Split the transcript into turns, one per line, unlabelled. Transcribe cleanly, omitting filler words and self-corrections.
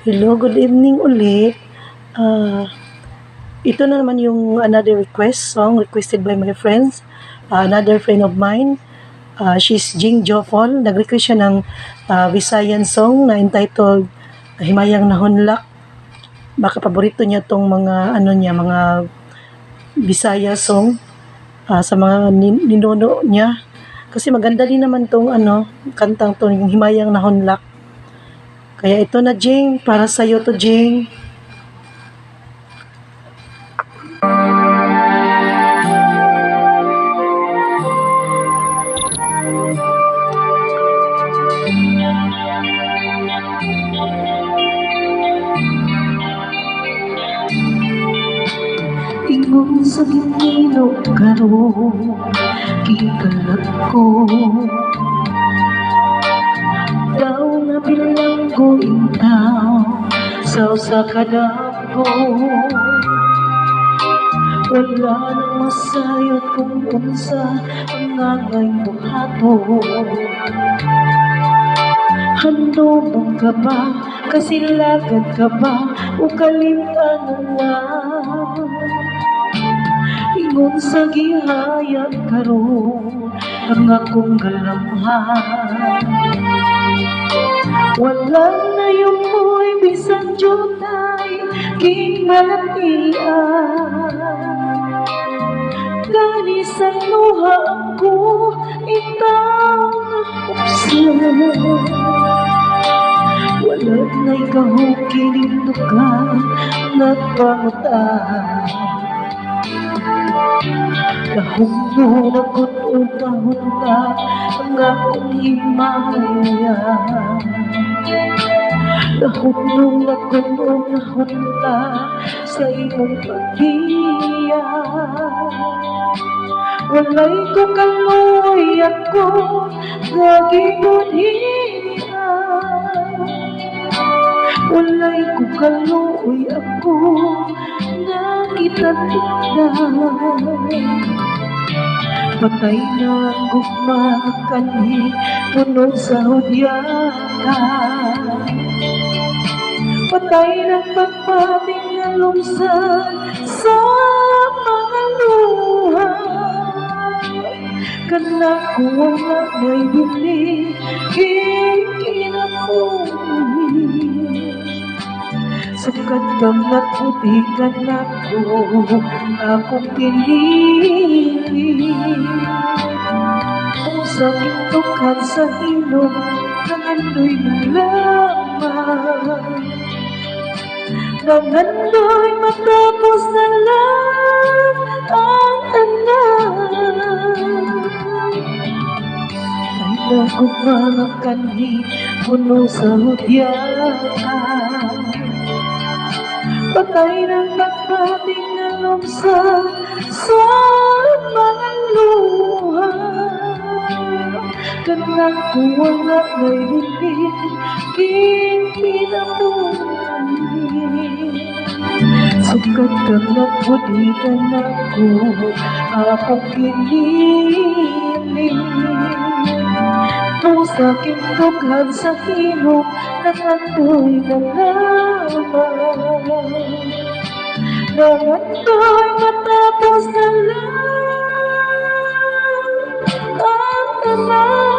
Hello, good evening ulit. Ah, ito na naman yung another song requested by my friends. Another friend of mine, she's Jing Jofol. Nag-request siya ng Visayan song na entitled Himayang Nahunlak. Baka paborito niya tong mga Bisaya song sa mga ninuno niya. Kasi maganda din naman tong kantang to, yung Himayang Nahunlak. Kaya ito na, Jing, para sa'yo to, Jing. Ingon sa ginino karon gikalat ko daw nga bilanggo intaw sa usa ka dako. Wala nang masayot kung unsa ang angay buhato. Handom ka ba, kasilagan ka ba, o kalimtanan na? Ingon sa gihayag karon ang akong galamhan. Walang na yung mo'y bisan jutay kingalatian. Gani sa luha ako itaw na upsan. Walang na'y kahukinindukan nagpangutan. Nahumbo na kututahon na ang akong himaya. Nahumbo na kututahon na sa imong paghiya. Walay ko kaluoy ako nagibunhiya. Walay ko kaluoy ako nakitatugdan. Patay na ang gugma kanhi puno sa hudyakan. Patay na pagpating na lumsan sa mga luha. Kana ko wala may bili kinabuhi. Sakat kang nagputikan ako akong pinili. Ang sakit tukan sa ilong nangandoy na lamang. Nangandoy matapos na lang ang tanan. Ay nagumang kanhi puno sa hudyakan. Patay ng pagpating na lumsan sa mga luha. Kanang ko wala may bilin kinabuhi. Sukat kang nagbudikan ako akong pinili. Ang sakit tughan sa hilok nangandoy na lamang. Nangandoy matapos na lang ang tanan.